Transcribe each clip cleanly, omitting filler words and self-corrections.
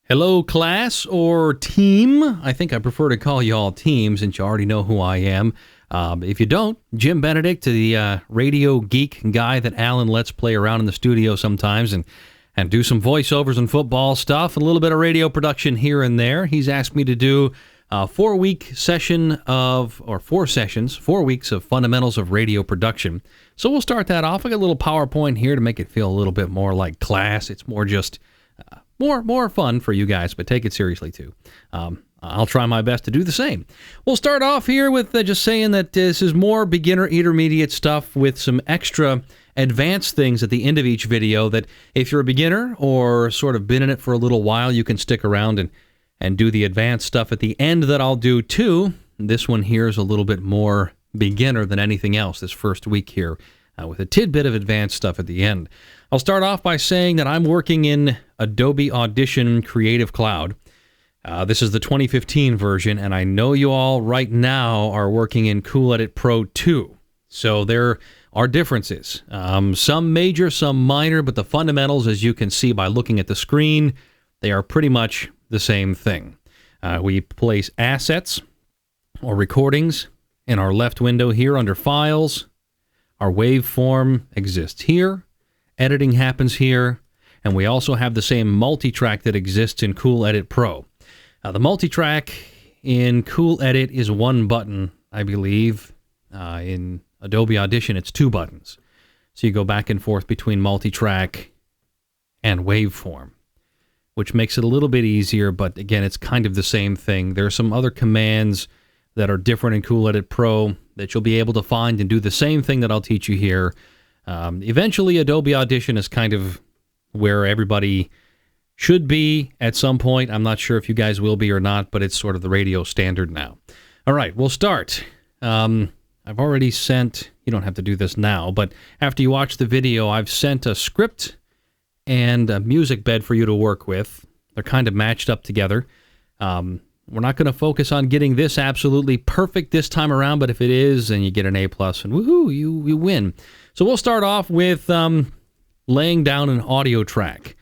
Hello, class or team. I think I prefer to call you all team since you already know who I am. If you don't, Jim Benedict, the radio geek guy that Alan lets play around in the studio sometimes and do some voiceovers and football stuff, and a little bit of radio production here and there. He's asked me to do a 4 weeks of fundamentals of radio production. So we'll start that off. I got a little PowerPoint here to make it feel a little bit more like class. It's more just more fun for you guys, but take it seriously too. I'll try my best to do the same. We'll start off here with just saying that this is more beginner intermediate stuff with some extra advanced things at the end of each video that if you're a beginner or sort of been in it for a little while, you can stick around and do the advanced stuff at the end that I'll do too. This one here is a little bit more beginner than anything else this first week here, with a tidbit of advanced stuff at the end. I'll start off by saying that I'm working in Adobe Audition Creative Cloud. This is the 2015 version, and I know you all right now are working in Cool Edit Pro 2. So there are differences. Some major, some minor, but the fundamentals, as you can see by looking at the screen, they are pretty much the same thing. We place assets or recordings in our left window here under Files. Our waveform exists here. Editing happens here. And we also have the same multi-track that exists in Cool Edit Pro. The multi-track in Cool Edit is one button, I believe. In Adobe Audition, it's two buttons. So you go back and forth between multi-track and waveform, which makes it a little bit easier, but again, it's kind of the same thing. There are some other commands that are different in Cool Edit Pro that you'll be able to find and do the same thing that I'll teach you here. Eventually, Adobe Audition is kind of where everybody should be at some point. I'm not sure if you guys will be or not, but it's sort of the radio standard now. All right, we'll start. I've already sent, you don't have to do this now, but after you watch the video, I've sent a script and a music bed for you to work with. They're kind of matched up together. We're not going to focus on getting this absolutely perfect this time around, but if it is, then you get an A+, and woohoo, you win. So we'll start off with laying down an audio track.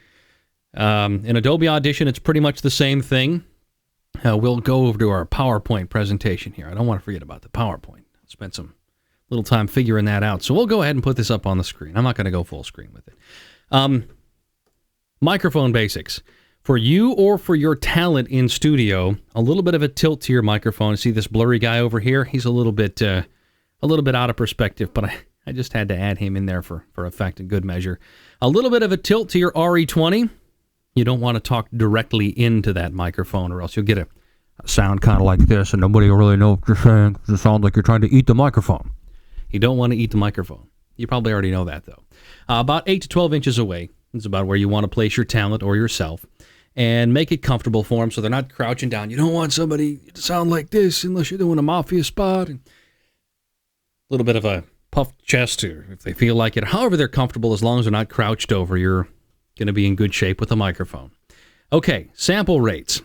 In Adobe Audition, it's pretty much the same thing. We'll go over to our PowerPoint presentation here. I don't want to forget about the PowerPoint. I'll spend some little time figuring that out. So we'll go ahead and put this up on the screen. I'm not going to go full screen with it. Microphone basics. For you or for your talent in studio, a little bit of a tilt to your microphone. See this blurry guy over here? He's a little bit out of perspective, but I just had to add him in there for effect and good measure. A little bit of a tilt to your RE20. You don't want to talk directly into that microphone or else you'll get a sound kind of like this and nobody will really know what you're saying because it sounds like you're trying to eat the microphone. You don't want to eat the microphone. You probably already know that, though. About 8 to 12 inches away is about where you want to place your talent or yourself and make it comfortable for them so they're not crouching down. You don't want somebody to sound like this unless you're doing a mafia spot. And a little bit of a puffed chest, or if they feel like it. However they're comfortable, as long as they're not crouched over, you're going to be in good shape with the microphone. Okay, sample rates.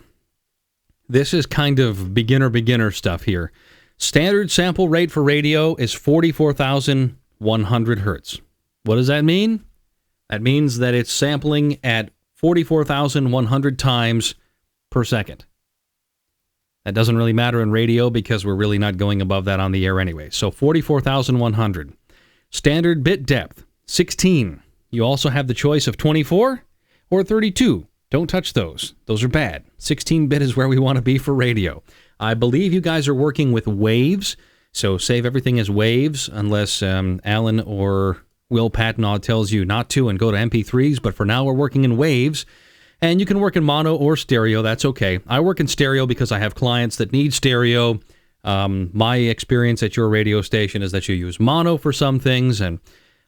This is kind of beginner stuff here. Standard sample rate for radio is 44,100 hertz. What does that mean? That means that it's sampling at 44,100 times per second. That doesn't really matter in radio because we're really not going above that on the air anyway. So 44,100. Standard bit depth, 16. You also have the choice of 24 or 32. Don't touch those. Those are bad. 16-bit is where we want to be for radio. I believe you guys are working with waves, so save everything as waves unless Alan or Will Patnaud tells you not to and go to MP3s, but for now we're working in waves. And you can work in mono or stereo, that's okay. I work in stereo because I have clients that need stereo. My experience at your radio station is that you use mono for some things, and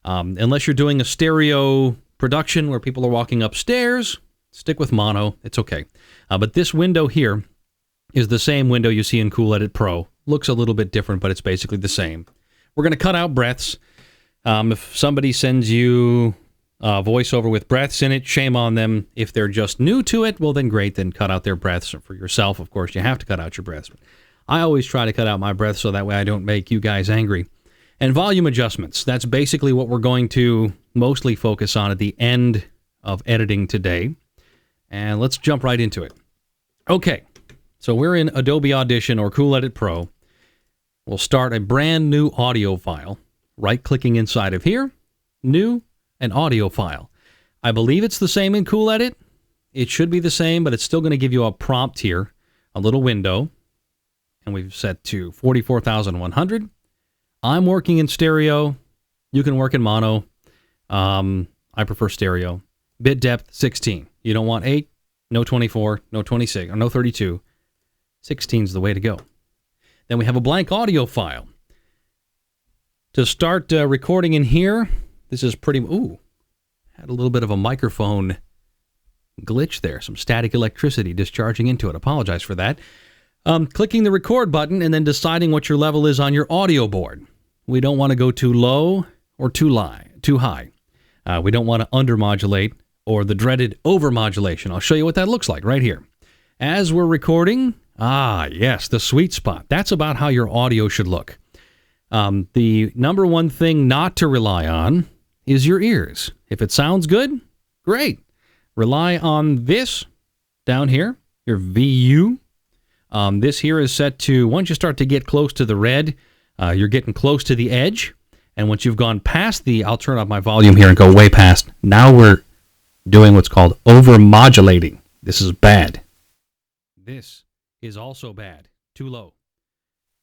unless you're doing a stereo production where people are walking upstairs, stick with mono, it's okay. But this window here is the same window you see in Cool Edit Pro. Looks a little bit different, but it's basically the same. We're going to cut out breaths. If somebody sends you a voiceover with breaths in it, shame on them. If they're just new to it, well then great, then cut out their breaths. For yourself, of course, you have to cut out your breaths. I always try to cut out my breaths so that way I don't make you guys angry. And volume adjustments. That's basically what we're going to mostly focus on at the end of editing today. And let's jump right into it. Okay, so we're in Adobe Audition or Cool Edit Pro. We'll start a brand new audio file. Right-clicking inside of here, New, an audio file. I believe it's the same in Cool Edit. It should be the same, but it's still going to give you a prompt here, a little window. And we've set to 44,100. I'm working in stereo. You can work in mono. I prefer stereo. Bit depth, 16. You don't want 8, no 24, no 26, or no 32. 16 is the way to go. Then we have a blank audio file. To start recording in here, this is pretty... Ooh, had a little bit of a microphone glitch there. Some static electricity discharging into it. Apologize for that. Clicking the record button and then deciding what your level is on your audio board. We don't want to go too low or too high. We don't want to undermodulate or the dreaded overmodulation. I'll show you what that looks like right here. As we're recording, yes, the sweet spot. That's about how your audio should look. The number one thing not to rely on is your ears. If it sounds good, great. Rely on this down here, your VU. This here is set to, once you start to get close to the red, you're getting close to the edge. And once you've gone past I'll turn up my volume here and go way past. Now we're doing what's called overmodulating. This is bad. This is also bad. Too low.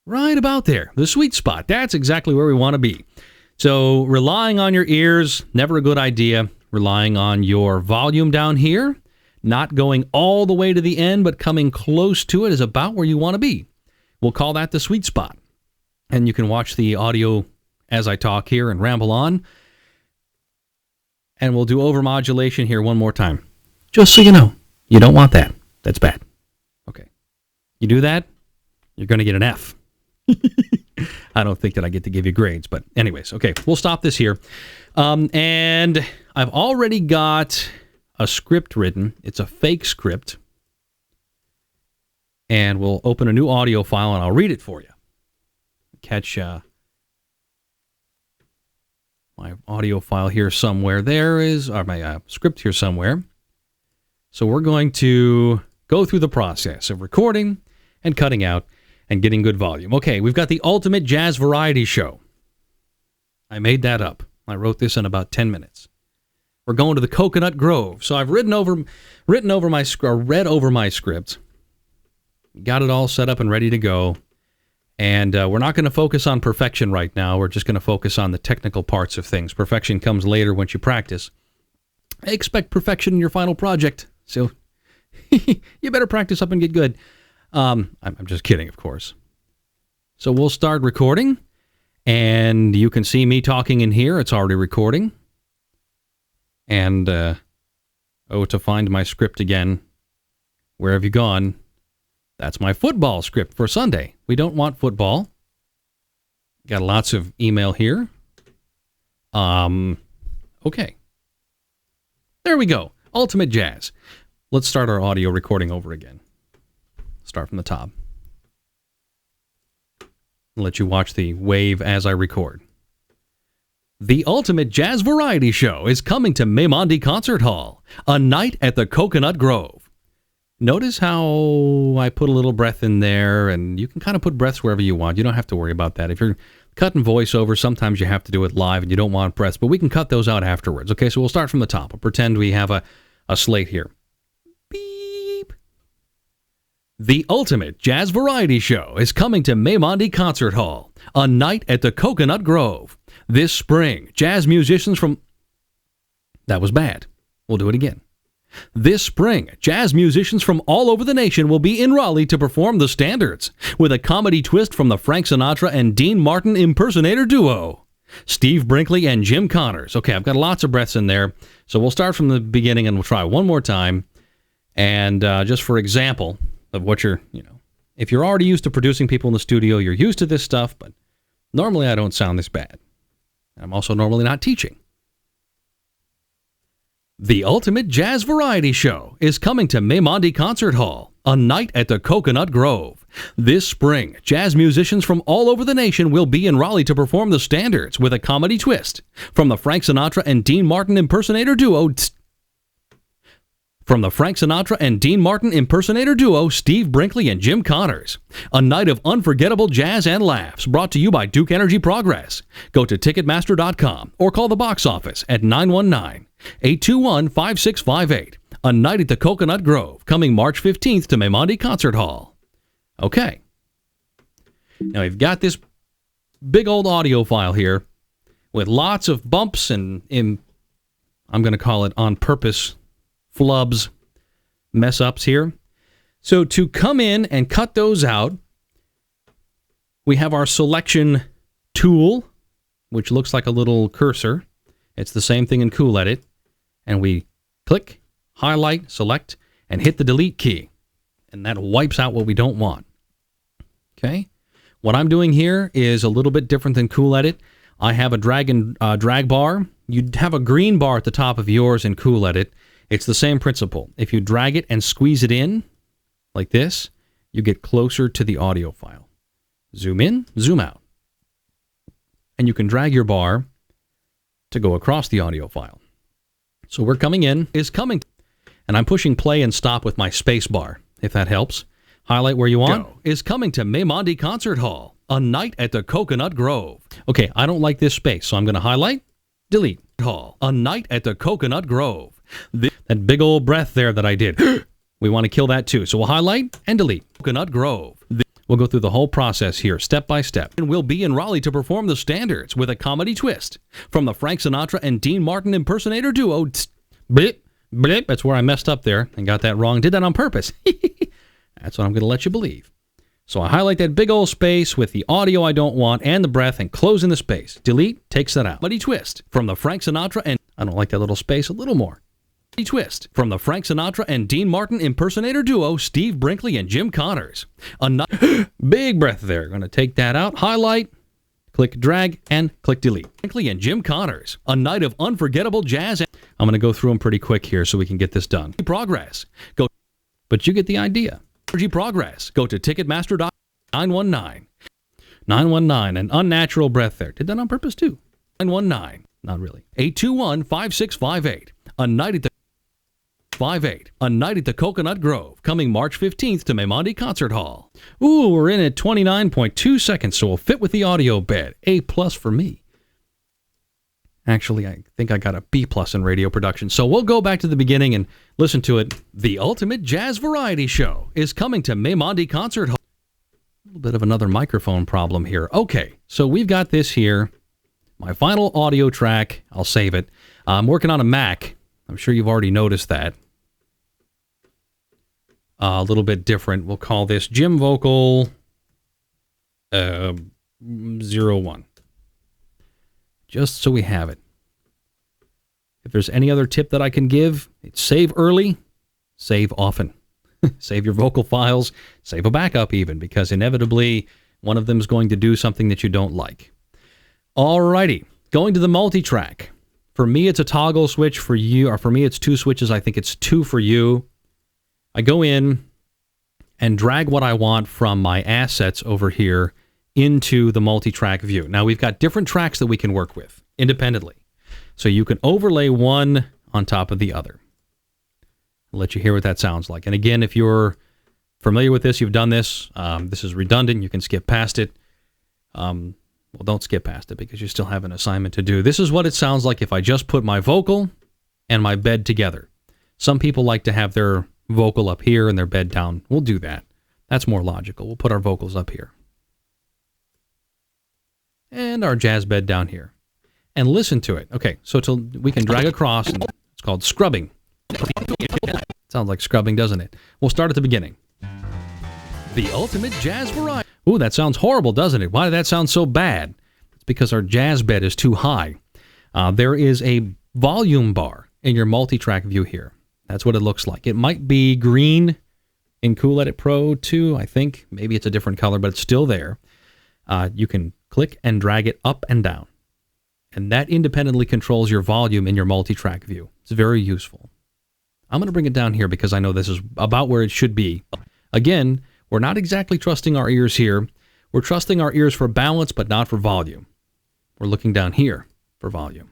Right about there. The sweet spot. That's exactly where we want to be. So relying on your ears, never a good idea. Relying on your volume down here. Not going all the way to the end, but coming close to it is about where you want to be. We'll call that the sweet spot. And you can watch the audio as I talk here and ramble on. And we'll do overmodulation here one more time. Just so you know, you don't want that. That's bad. Okay. You do that, you're going to get an F. I don't think that I get to give you grades, but anyways, okay, we'll stop this here. And I've already got a script written. It's a fake script. And we'll open a new audio file and I'll read it for you. Catch my audio file here somewhere. There is my script here somewhere. So we're going to go through the process of recording and cutting out and getting good volume. Okay, we've got the Ultimate Jazz Variety Show. I made that up. I wrote this in about 10 minutes. We're going to the Coconut Grove. So I've read over my script. Got it all set up and ready to go. And we're not going to focus on perfection right now. We're just going to focus on the technical parts of things. Perfection comes later once you practice. I expect perfection in your final project. So you better practice up and get good. I'm just kidding, of course. So we'll start recording. And you can see me talking in here. It's already recording. And, to find my script again. Where have you gone? That's my football script for Sunday. We don't want football. Got lots of email here. Okay. There we go. Ultimate Jazz. Let's start our audio recording over again. Start from the top. I'll let you watch the wave as I record. The Ultimate Jazz Variety Show is coming to Maimondi Concert Hall. A night at the Coconut Grove. Notice how I put a little breath in there, and you can kind of put breaths wherever you want. You don't have to worry about that. If you're cutting voiceover, sometimes you have to do it live, and you don't want breaths, but we can cut those out afterwards. Okay, so we'll start from the top. I'll pretend we have a slate here. Beep. The Ultimate Jazz Variety Show is coming to Maimondi Concert Hall. A night at the Coconut Grove. This spring, jazz musicians from... That was bad. We'll do it again. This spring, jazz musicians from all over the nation will be in Raleigh to perform the standards, with a comedy twist from the Frank Sinatra and Dean Martin impersonator duo, Steve Brinkley and Jim Connors. Okay, I've got lots of breaths in there, so we'll start from the beginning and we'll try one more time. And just for example of what if you're already used to producing people in the studio, you're used to this stuff, but normally I don't sound this bad. I'm also normally not teaching. The Ultimate Jazz Variety Show is coming to Maimondi Concert Hall, a night at the Coconut Grove. This spring, jazz musicians from all over the nation will be in Raleigh to perform the standards with a comedy twist from the Frank Sinatra and Dean Martin impersonator duo, from the Frank Sinatra and Dean Martin impersonator duo Steve Brinkley and Jim Connors. A night of unforgettable jazz and laughs, brought to you by Duke Energy Progress. Go to Ticketmaster.com or call the box office at 919-821-5658. A Night at the Coconut Grove, coming March 15th to Memondi Concert Hall. Okay. Now we've got this big old audio file here with lots of bumps and I'm going to call it on purpose flubs, mess ups here. So to come in and cut those out, we have our selection tool, which looks like a little cursor. It's the same thing in Cool Edit. And we click, highlight, select, and hit the delete key. And that wipes out what we don't want. Okay? What I'm doing here is a little bit different than Cool Edit. I have a drag bar. You'd have a green bar at the top of yours in Cool Edit. It's the same principle. If you drag it and squeeze it in, like this, you get closer to the audio file. Zoom in, zoom out. And you can drag your bar to go across the audio file. So we're coming in, and I'm pushing play and stop with my space bar, if that helps. Highlight where you want. Go. Is coming to Memondi Concert Hall. A Night at the Coconut Grove. Okay, I don't like this space, so I'm going to highlight, delete. Hall. A Night at the Coconut Grove. That big old breath there that I did. We want to kill that too. So we'll highlight and delete. Coconut Grove. We'll go through the whole process here, step by step. And we'll be in Raleigh to perform the standards with a comedy twist. From the Frank Sinatra and Dean Martin impersonator duo. Blip, blip. That's where I messed up there and got that wrong. Did that on purpose. That's what I'm going to let you believe. So I highlight that big old space with the audio I don't want and the breath and close in the space. Delete takes that out. Comedy twist. From the Frank Sinatra and... I don't like that little space a little more. Twist from the Frank Sinatra and Dean Martin impersonator duo Steve Brinkley and Jim Connors. Big breath there. Going to take that out. Highlight, click drag, and click delete. Brinkley and Jim Connors. A night of unforgettable jazz. I'm going to go through them pretty quick here so we can get this done. Progress. Go. But you get the idea. Energy Progress. Go to Ticketmaster. 919. An unnatural breath there. Did that on purpose too. 919. Not really. 821-5658. A night at the 58. A Night at the Coconut Grove, coming March 15th to Memondi Concert Hall. Ooh, we're in at 29.2 seconds, so we'll fit with the audio bed. A+ for me. Actually, I think I got a B+ in radio production, so we'll go back to the beginning and listen to it. The Ultimate Jazz Variety Show is coming to Memondi Concert Hall. A little bit of another microphone problem here. Okay, so we've got this here. My final audio track. I'll save it. I'm working on a Mac. I'm sure you've already noticed that. A little bit different. We'll call this Jim Vocal 01. Just so we have it. If there's any other tip that I can give, it's save early, save often. Save your vocal files, save a backup even, because inevitably one of them is going to do something that you don't like. Alrighty, going to the multi-track. For me, it's a toggle switch. For you, or for me, it's two switches. I think it's two for you. I go in and drag what I want from my assets over here into the multi-track view. Now, we've got different tracks that we can work with independently. So you can overlay one on top of the other. I'll let you hear what that sounds like. And again, if you're familiar with this, you've done this. This is redundant. You can skip past it. Well, don't skip past it because you still have an assignment to do. This is what it sounds like if I just put my vocal and my bed together. Some people like to have their vocal up here and their bed down. We'll do that. That's more logical. We'll put our vocals up here. And our jazz bed down here. And listen to it. Okay, so we can drag across. And it's called scrubbing. Sounds like scrubbing, doesn't it? We'll start at the beginning. The Ultimate Jazz Variety. Ooh, that sounds horrible, doesn't it? Why did that sound so bad? It's because our jazz bed is too high. There is a volume bar in your multi-track view here. That's what it looks like. It might be green in Cool Edit Pro too, I think. Maybe it's a different color, but it's still there. You can click and drag it up and down. And that independently controls your volume in your multi-track view. It's very useful. I'm going to bring it down here because I know this is about where it should be. Again, we're not exactly trusting our ears here. We're trusting our ears for balance, but not for volume. We're looking down here for volume.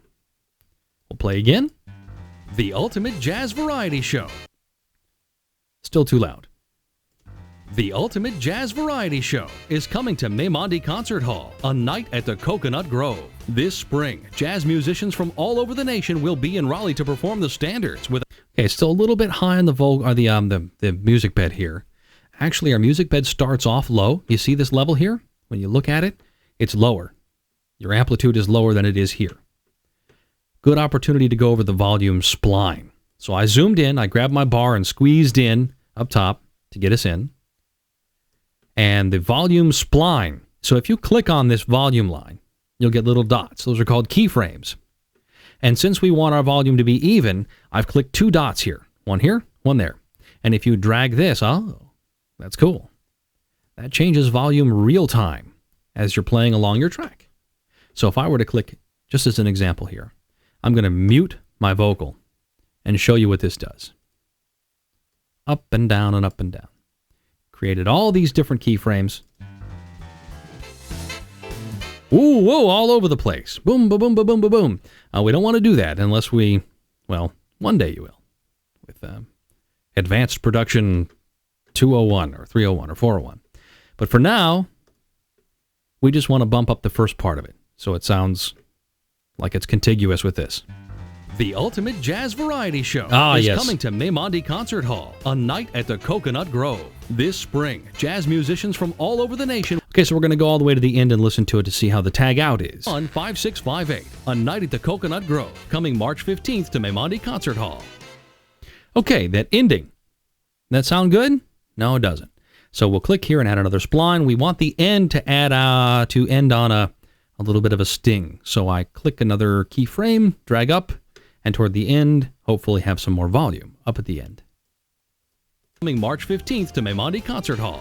We'll play again. The Ultimate Jazz Variety Show. Still too loud. The Ultimate Jazz Variety Show is coming to Maimandi Concert Hall, a night at the Coconut Grove. This spring, jazz musicians from all over the nation will be in Raleigh to perform the standards with... Okay, still a little bit high on the music bed here. Actually, our music bed starts off low. You see this level here? When you look at it, it's lower. Your amplitude is lower than it is here. Good opportunity to go over the volume spline. So I zoomed in, I grabbed my bar and squeezed in up top to get us in. And the volume spline. So if you click on this volume line, you'll get little dots. Those are called keyframes. And since we want our volume to be even, I've clicked 2 dots here. One here, one there. And if you drag this, oh, that's cool. That changes volume real time as you're playing along your track. So if I were to click, just as an example here, I'm going to mute my vocal and show you what this does. Up and down and up and down. Created all these different keyframes. Ooh, whoa, all over the place. Boom, boom, boom, boom, boom, boom, boom. We don't want to do that unless we, well, one day you will. With Advanced Production 201 or 301 or 401. But for now, we just want to bump up the first part of it so it sounds like it's contiguous with this. The Ultimate Jazz Variety Show is coming to Maimandi Concert Hall, a night at the Coconut Grove. This spring, jazz musicians from all over the nation. Okay, so we're going to go all the way to the end and listen to it to see how the tag out is. On 5658, a night at the Coconut Grove, coming March 15th to Maimandi Concert Hall. Okay, that ending. That sound good? No, it doesn't. So we'll click here and add another spline. We want the end to add to end on a little bit of a sting. So I click another keyframe, drag up, and toward the end, hopefully have some more volume up at the end. Coming March 15th to Maimandi Concert Hall.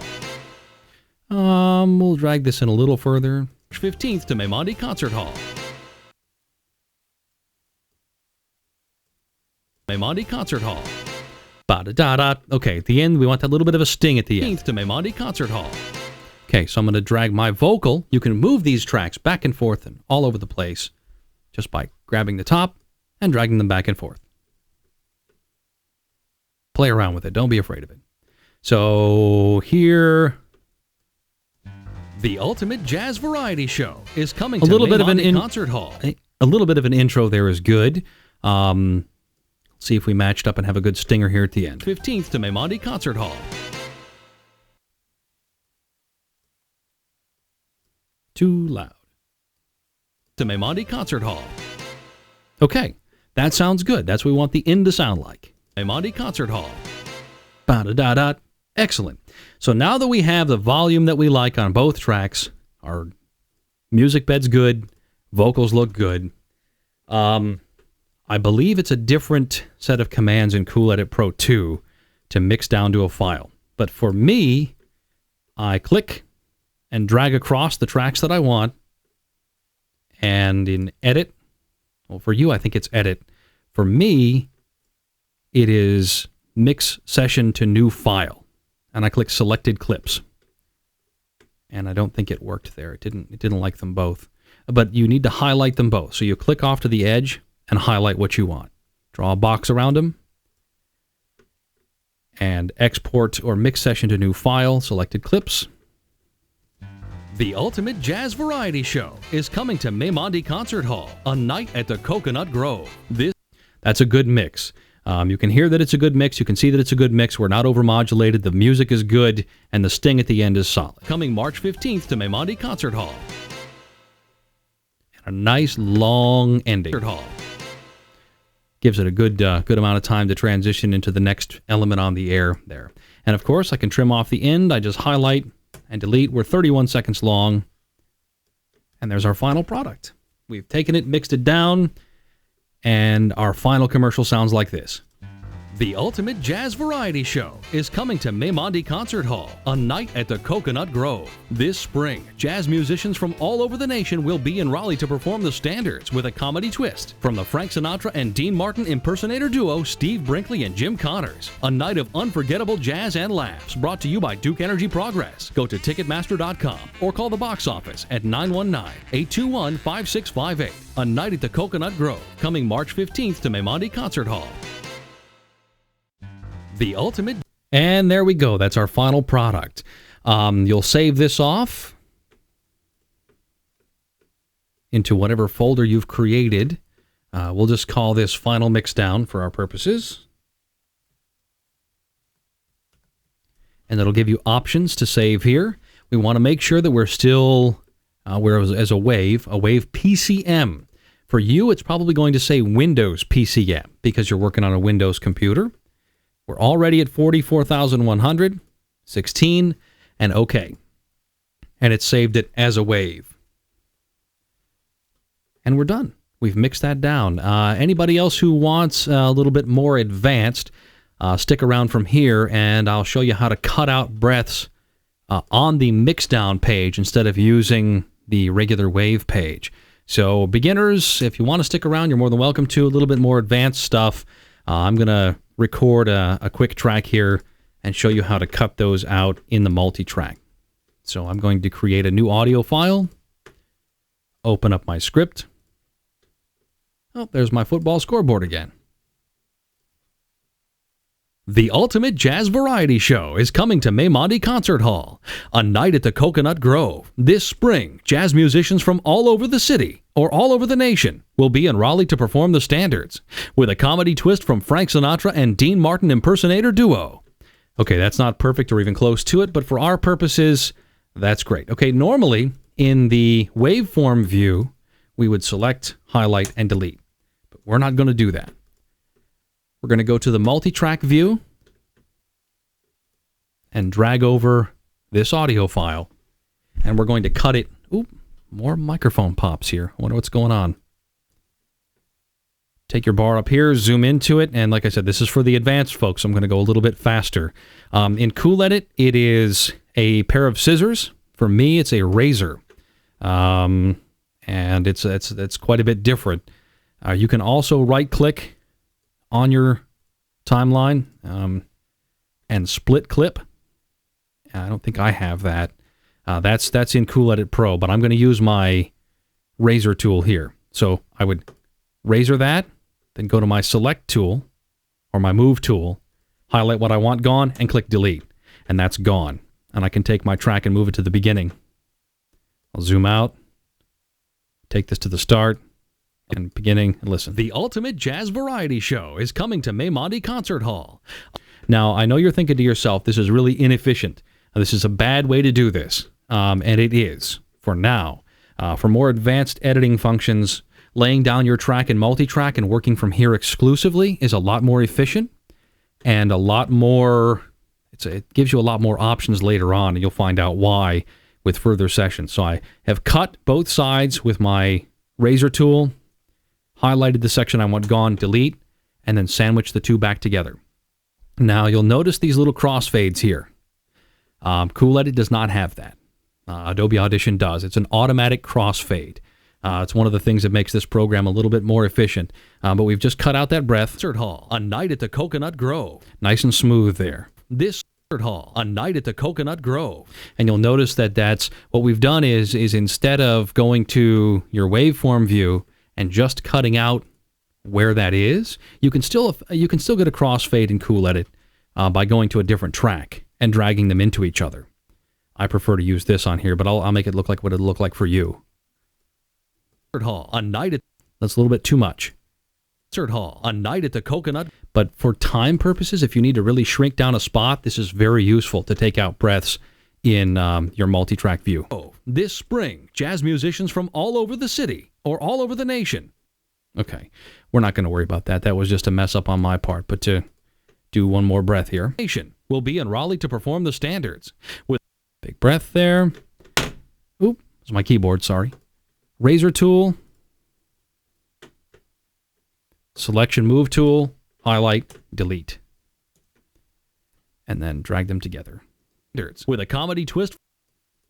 We'll drag this in a little further. March 15th to Maimandi Concert Hall. Maimandi Concert Hall. Ba-da-da-da. Okay, at the end, we want that little bit of a sting at the end. 15th to Maimandi Concert Hall. Okay, so I'm going to drag my vocal. You can move these tracks back and forth and all over the place just by grabbing the top and dragging them back and forth. Play around with it. Don't be afraid of it. So here, the Ultimate Jazz Variety Show is coming to Maimandi Concert Hall. A little bit of an intro there is good. Let's see if we matched up and have a good stinger here at the end. 15th to Maimandi Concert Hall. Too loud. To Maimandi Concert Hall. Okay, that sounds good. That's what we want the end to sound like. Maimandi Concert Hall. Ba-da-da-da. Excellent. So now that we have the volume that we like on both tracks, our music bed's good, vocals look good. I believe it's a different set of commands in Cool Edit Pro 2 to mix down to a file. But for me, I click and drag across the tracks that I want. And in Edit, well, for you, I think it's Edit. For me, it is Mix Session to New File. And I click Selected Clips. And I don't think it worked there. It didn't like them both. But you need to highlight them both. So you click off to the edge and highlight what you want. Draw a box around them. And export or Mix Session to New File, Selected Clips. The Ultimate Jazz Variety Show is coming to Maimandi Concert Hall, a night at the Coconut Grove. That's a good mix. You can hear that it's a good mix. You can see that it's a good mix. We're not overmodulated. The music is good, and the sting at the end is solid. Coming March 15th to Maimandi Concert Hall. And a nice long ending. Hall. Gives it a good amount of time to transition into the next element on the air there. And of course, I can trim off the end. I just highlight and delete. We're 31 seconds long. And there's our final product. We've taken it, mixed it down, and our final commercial sounds like this. The Ultimate Jazz Variety Show is coming to Maimandi Concert Hall, a night at the Coconut Grove. This spring, jazz musicians from all over the nation will be in Raleigh to perform the standards with a comedy twist. From the Frank Sinatra and Dean Martin impersonator duo Steve Brinkley and Jim Connors. A night of unforgettable jazz and laughs brought to you by Duke Energy Progress. Go to Ticketmaster.com or call the box office at 919-821-5658. A night at the Coconut Grove, coming March 15th to Maimandi Concert Hall. The Ultimate... And there we go. That's our final product. You'll save this off into whatever folder you've created. We'll just call this Final Mixdown for our purposes. And it'll give you options to save here. We want to make sure that we're still, as a wave PCM. For you, it's probably going to say Windows PCM because you're working on a Windows computer. We're already at 44,100, 16, and OK. And it saved it as a wave. And we're done. We've mixed that down. Anybody else who wants a little bit more advanced, stick around from here, and I'll show you how to cut out breaths on the mixdown page instead of using the regular wave page. So beginners, if you want to stick around, you're more than welcome to. A little bit more advanced stuff. I'm going to record a quick track here and show you how to cut those out in the multi-track. So I'm going to create a new audio file, open up my script. Oh, there's my football scoreboard again. The Ultimate Jazz Variety Show is coming to Maimonde Concert Hall, a night at the Coconut Grove. This spring, jazz musicians from all over the city, or all over the nation, will be in Raleigh to perform the standards, with a comedy twist from Frank Sinatra and Dean Martin impersonator duo. Okay, that's not perfect or even close to it, but for our purposes, that's great. Okay, normally, in the waveform view, we would select, highlight, and delete. But we're not going to do that. We're going to go to the multi-track view and drag over this audio file. And we're going to cut it. Oop, more microphone pops here. I wonder what's going on. Take your bar up here, zoom into it, and like I said, this is for the advanced folks. I'm going to go a little bit faster. In Cool Edit, it is a pair of scissors. For me, it's a razor. And it's quite a bit different. You can also right-click on your timeline and split clip. I don't think I have that. That's in Cool Edit Pro, but I'm going to use my razor tool here. So I would razor that, then go to my select tool or my move tool, highlight what I want gone, and click delete. And that's gone. And I can take my track and move it to the beginning. I'll zoom out, take this to the start, and beginning, and listen. The Ultimate Jazz Variety Show is coming to Maimonde Concert Hall. Now, I know you're thinking to yourself, this is really inefficient. This is a bad way to do this. And it is, for now. For more advanced editing functions, laying down your track in multi-track and working from here exclusively is a lot more efficient and a lot more, it gives you a lot more options later on, and you'll find out why with further sessions. So I have cut both sides with my razor tool, highlighted the section I want gone, delete, and then sandwich the two back together. Now you'll notice these little crossfades here. Cool Edit does not have that. Adobe Audition does. It's an automatic crossfade. It's one of the things that makes this program a little bit more efficient. But we've just cut out that breath. Concert Hall, a night at the Coconut Grove. Nice and smooth there. This Concert Hall, a night at the Coconut Grove. And you'll notice that that's what we've done is instead of going to your waveform view and just cutting out where that is, you can still get a crossfade in Cool Edit by going to a different track and dragging them into each other. I prefer to use this on here, but I'll make it look like what it'll look like for you. Concert Hall, a night at... That's a little bit too much. Concert Hall, a night at the Coconut. But for time purposes, if you need to really shrink down a spot, this is very useful to take out breaths in your multi-track view. Oh, this spring, jazz musicians from all over the city or all over the nation. Okay, we're not going to worry about that. That was just a mess up on my part. But to do one more breath here. Nation will be in Raleigh to perform the standards. With big breath there. Oop, it's my keyboard, sorry. Razor tool. Selection move tool. Highlight, delete. And then drag them together. With a comedy twist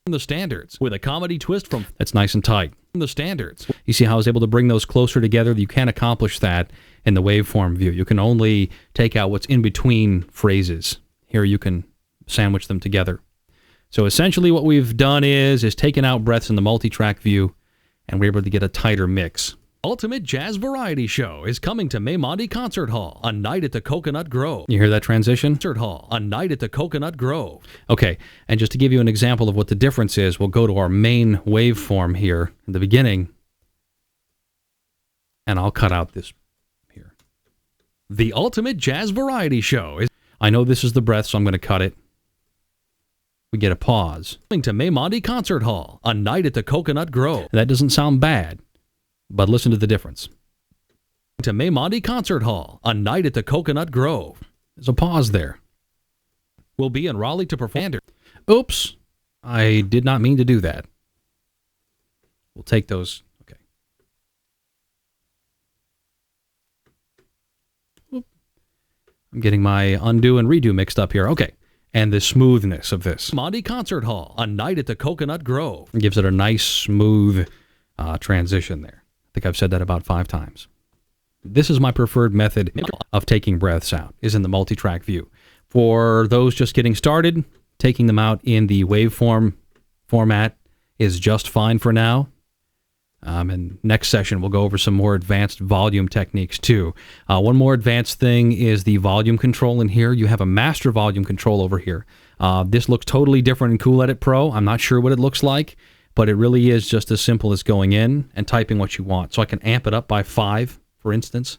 from the standards. With a comedy twist from... That's nice and tight. From the standards. You see how I was able to bring those closer together? You can't accomplish that in the waveform view. You can only take out what's in between phrases. Here you can sandwich them together. So essentially what we've done is taken out breaths in the multi-track view, and we're able to get a tighter mix. Ultimate Jazz Variety Show is coming to Maimonde Concert Hall, a night at the Coconut Grove. You hear that transition? Concert Hall, a night at the Coconut Grove. Okay, and just to give you an example of what the difference is, we'll go to our main waveform here in the beginning, and I'll cut out this here. The Ultimate Jazz Variety Show is... I know this is the breath, so I'm going to cut it. We get a pause. Coming to Maimonde Concert Hall, a night at the Coconut Grove. That doesn't sound bad. But listen to the difference. To Maimonde Concert Hall, a night at the Coconut Grove. There's a pause there. We'll be in Raleigh to perform. Oops, I did not mean to do that. We'll take those. Okay. Oop. I'm getting my undo and redo mixed up here. Okay. And the smoothness of this. Maimonde Concert Hall, a night at the Coconut Grove. It gives it a nice, smooth transition there. I think I've said that about 5 times. This is my preferred method of taking breaths out, is in the multi-track view. For those just getting started, taking them out in the waveform format is just fine for now. And next session, we'll go over some more advanced volume techniques, too. One more advanced thing is the volume control in here. You have a master volume control over here. This looks totally different in Cool Edit Pro. I'm not sure what it looks like, but it really is just as simple as going in and typing what you want. So I can amp it up by 5, for instance,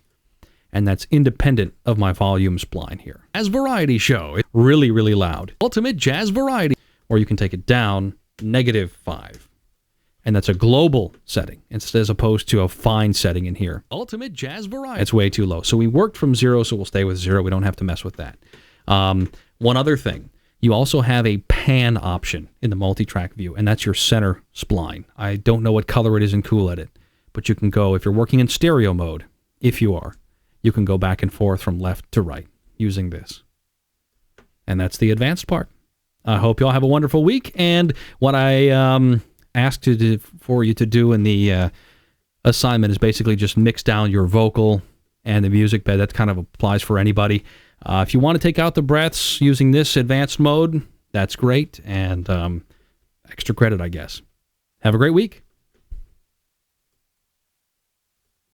and that's independent of my volume spline here. Jazz Variety Show, it's really, really loud. Ultimate Jazz Variety, or you can take it down, -5. And that's a global setting, as opposed to a fine setting in here. Ultimate Jazz Variety. It's way too low. So we worked from 0, so we'll stay with 0. We don't have to mess with that. One other thing. You also have a pan option in the multi-track view, and that's your center spline. I don't know what color it is in Cool Edit, but you can go, if you're working in stereo mode, if you are, you can go back and forth from left to right using this. And that's the advanced part. I hope you all have a wonderful week, and what I asked for you to do in the assignment is basically just mix down your vocal and the music bed. That kind of applies for anybody. If you want to take out the breaths using this advanced mode, that's great, and extra credit, I guess. Have a great week.